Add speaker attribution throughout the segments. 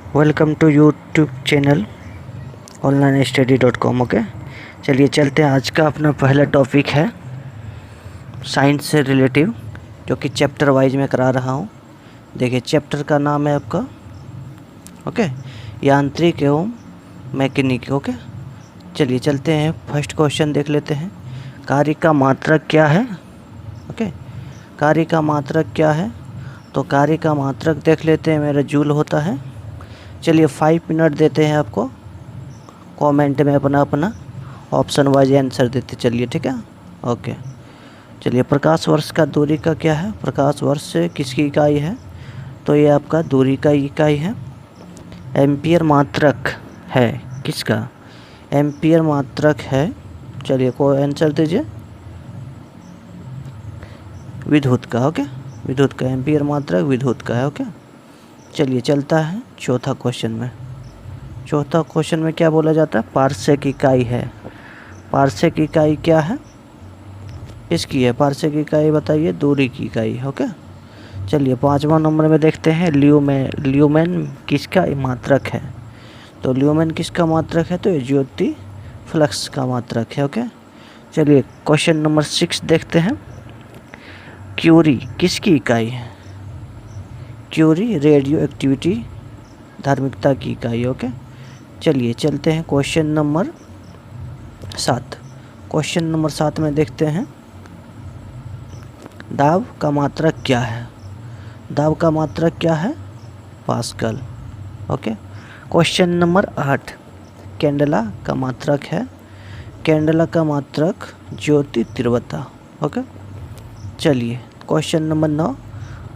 Speaker 1: Welcome to YouTube channel onlinestudy.com। Okay, चलिए चलते हैं। आज का अपना पहला टॉपिक है साइंस से रिलेटिव, जो कि चैप्टर वाइज में करा रहा हूँ। देखिए, चैप्टर का नाम है आपका यांत्रिक एवं मैकेनिक। ओके, चलिए चलते हैं। फर्स्ट क्वेश्चन देख लेते हैं। कार्य का मात्रक क्या है? कार्य का मात्रक क्या है? तो कार्य का मात्रक देख लेते हैं, मेरा जूल होता है। चलिए 5 मिनट देते हैं आपको, कमेंट में अपना ऑप्शन वाइज आंसर देते चलिए, ठीक है। ओके, चलिए प्रकाश वर्ष का दूरी का क्या है? प्रकाश वर्ष से किसकी इकाई है? तो ये आपका दूरी का इकाई है। एम्पियर मात्रक है किसका? एम्पियर मात्रक है, चलिए कोई आंसर दीजिए, विद्युत का। ओके, विद्युत का एम्पियर मात्रक विद्युत का है। ओके, चलिए चलता है चौथा क्वेश्चन में। चौथा क्वेश्चन में क्या बोला जाता है? पारसेक इकाई है। पारसेक इकाई क्या है? इसकी है पारसेक इकाई, बताइए। दूरी की इकाई है। ओके, चलिए 5वां नंबर में देखते हैं। ल्यूमेन किसका मात्रक है? तो ल्यूमेन किसका मात्रक है? तो ये ज्योति फ्लक्स का मात्रक है। ओके, चलिए क्वेश्चन नंबर 6 देखते हैं। क्यूरी किसकी इकाई है? क्यूरी रेडियो एक्टिविटी धार्मिकता की इकाई। ओके, चलिए चलते हैं क्वेश्चन नंबर 7। क्वेश्चन नंबर 7 में देखते हैं, दाब का मात्रक क्या है? दाब का मात्रक क्या है? Pascal. Okay, question number 8, candela का मात्रक है। कैंडेला का मात्रक ज्योति तीव्रता। ओके, चलिए क्वेश्चन नंबर 9,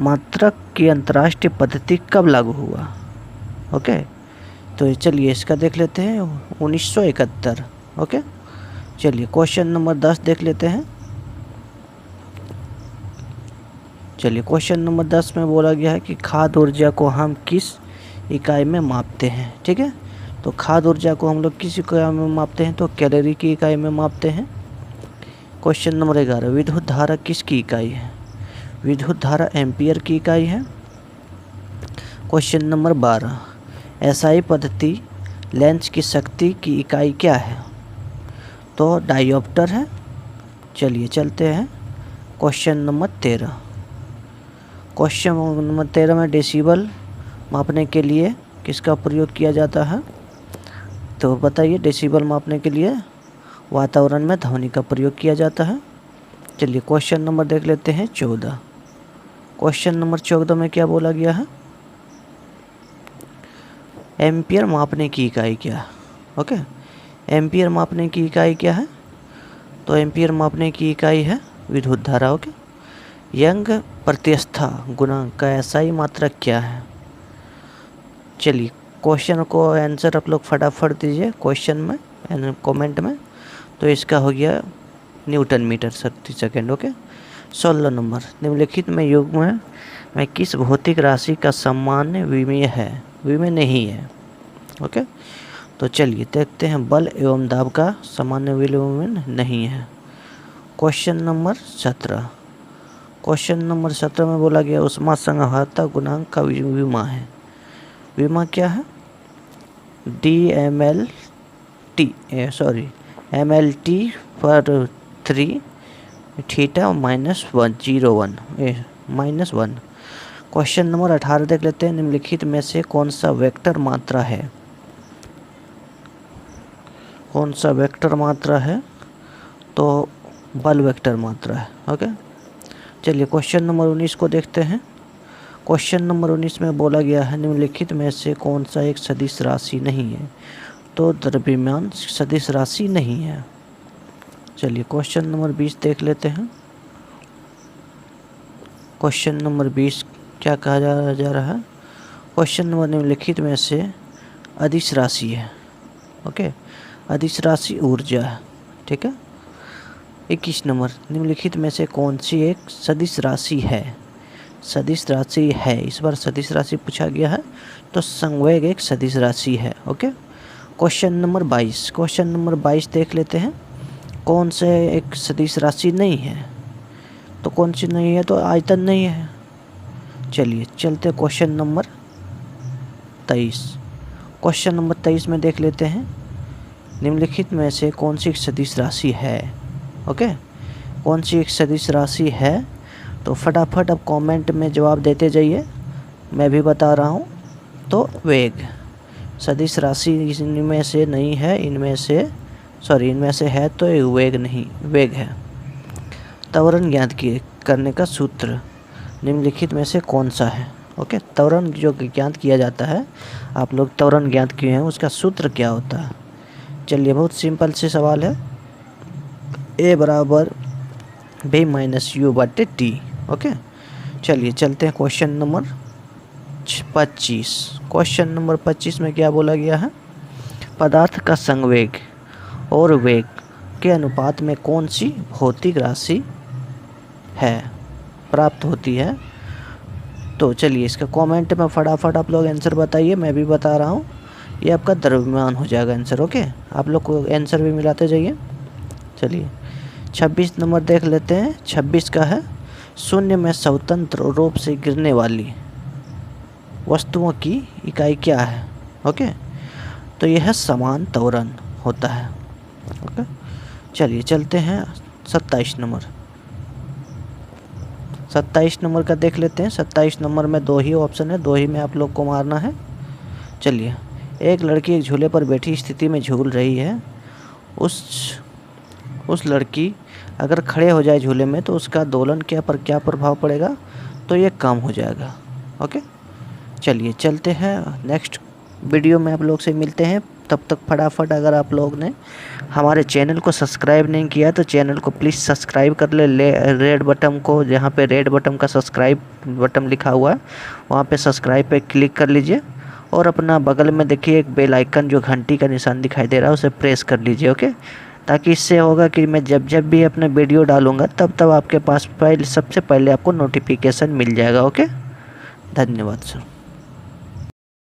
Speaker 1: मात्रक की अंतर्राष्ट्रीय पद्धति कब लागू हुआ? ओके, तो चलिए इसका देख लेते हैं, 1971। ओके, चलिए क्वेश्चन नंबर 10 देख लेते हैं। चलिए क्वेश्चन नंबर 10 में बोला गया है कि खाद्य ऊर्जा को हम किस इकाई में मापते हैं? ठीक है, तो खाद्य ऊर्जा को हम लोग किस इकाई में मापते हैं? तो कैलोरी की इकाई में मापते हैं। क्वेश्चन नंबर 11, विद्युत धारा किसकी इकाई है? विद्युत धारा एम्पियर की इकाई है। क्वेश्चन नंबर 12, एसआई पद्धति लेंस की शक्ति की इकाई क्या है? तो डायोप्टर है। चलिए चलते हैं क्वेश्चन नंबर 13। क्वेश्चन नंबर 13 में डेसिबल मापने के लिए किसका प्रयोग किया जाता है? तो बताइए, डेसिबल मापने के लिए वातावरण में ध्वनि का प्रयोग किया जाता है। चलिए क्वेश्चन नंबर देख लेते हैं 14। क्वेश्चन नंबर 14 में क्या बोला गया है? एम्पियर मापने की इकाई क्या है? ओके, एम्पियर मापने की इकाई क्या है? तो एम्पियर मापने की इकाई है विद्युत धारा। ओके, यंग प्रत्यवस्था गुणांक का एसआई मात्रक क्या है? चलिए क्वेश्चन को आंसर आप लोग फटाफट दीजिए क्वेश्चन में, कमेंट में। तो इसका हो गया न्यूटन मीटर प्रति सेकंड। ओके, 16 नंबर, निम्नलिखित में युग में किस भौतिक राशि का सामान्य विमेय है? विमेय नहीं है। ओके, तो चलिए देखते हैं, बल एवं दाब का सामान्य विमेय नहीं है। Question number 17। क्वेश्चन नंबर 17 में बोला गया ऊष्मा संवहता गुणांक का विमा है। विमा क्या है? MLT/3 थीटा -1 क्वेश्चन नंबर 18 देख लेते हैं। निम्नलिखित में से कौन सा वेक्टर मात्रा है? कौन सा वेक्टर मात्रा है? तो बल वेक्टर मात्रा है। ओके, चलिए क्वेश्चन नंबर 19 को देखते हैं। क्वेश्चन नंबर 19 में बोला गया है, निम्नलिखित में से कौन सा एक सदिश राशि नहीं है? तो द्रव्यमान सदिश राशि नहीं है। चलिए क्वेश्चन नंबर 20 देख लेते हैं। क्वेश्चन नंबर 20 क्या कहा जा रहा है? क्वेश्चन नंबर, निम्नलिखित में से अदिश राशि है। ओके, अदिश राशि ऊर्जा है। ठीक है, 21 नंबर, निम्नलिखित में से कौन सी एक सदिश राशि है? सदिश राशि है, इस बार सदिश राशि पूछा गया है, तो संवेग एक सदिश राशि है। Okay, question number 22। Question number 22 देख लेते हैं, कौन से एक सदिश राशि नहीं है? तो कौन सी नहीं है? तो आयतन नहीं है। चलिए चलते क्वेश्चन नंबर 23। क्वेश्चन नंबर 23 में देख लेते हैं, निम्नलिखित में से कौन सी एक सदिश राशि है। ओके, कौन सी एक सदिश राशि है, तो फटाफट अब कमेंट में जवाब देते जाइए, मैं भी बता रहा हूँ। तो वेग सदिश राशि इनमें से नहीं है, इनमें से है तो ये वेग नहीं, वेग है। त्वरण ज्ञात करने का सूत्र निम्नलिखित में से कौन सा है। ओके, त्वरण जो ज्ञात किया जाता है, आप लोग त्वरण ज्ञात किए हैं, उसका सूत्र क्या होता है। चलिए, बहुत सिंपल से सवाल है, A बराबर B माइनस यू बटे टी। ओके, चलिए चलते हैं क्वेश्चन नंबर 25। क्वेश्चन नंबर 25 में क्या बोला गया है, पदार्थ का संवेग और वेग के अनुपात में कौन सी भौतिक राशि है प्राप्त होती है। तो चलिए इसका कमेंट में फटाफट आप लोग आंसर बताइए, मैं भी बता रहा हूँ, ये आपका द्रव्यमान हो जाएगा आंसर। ओके, आप लोग को आंसर भी मिलाते जाइए। चलिए 26 नंबर देख लेते हैं। 26 का है, शून्य में स्वतंत्र रूप से गिरने वाली वस्तुओं की इकाई क्या है। ओके, तो यह समान त्वरण होता है। ओके, चलिए चलते हैं 27 नंबर। 27 नंबर का देख लेते हैं। 27 नंबर में 2 ही ऑप्शन है, 2 ही में आप लोग को मारना है। चलिए, एक लड़की एक झूले पर बैठी स्थिति में झूल रही है। उस लड़की अगर खड़े हो जाए झूले में तो उसका दोलन क्या प्रभाव पड़ेगा, तो ये कम हो जाएगा। ओके, चलिए चलते हैं नेक्स्ट वीडियो में आप लोग से मिलते हैं। तब तक फटाफट अगर आप लोग ने हमारे चैनल को सब्सक्राइब नहीं किया तो चैनल को प्लीज़ सब्सक्राइब कर ले रेड बटन को, जहाँ पे रेड बटन का सब्सक्राइब बटन लिखा हुआ है वहाँ पे सब्सक्राइब पे क्लिक कर लीजिए, और अपना बगल में देखिए एक बेल आइकन जो घंटी का निशान दिखाई दे रहा है उसे प्रेस कर लीजिए। ओके, ताकि इससे होगा कि मैं जब भी अपना वीडियो डालूँगा तब आपके पास सबसे पहले आपको नोटिफिकेशन मिल जाएगा। ओके, धन्यवाद सर।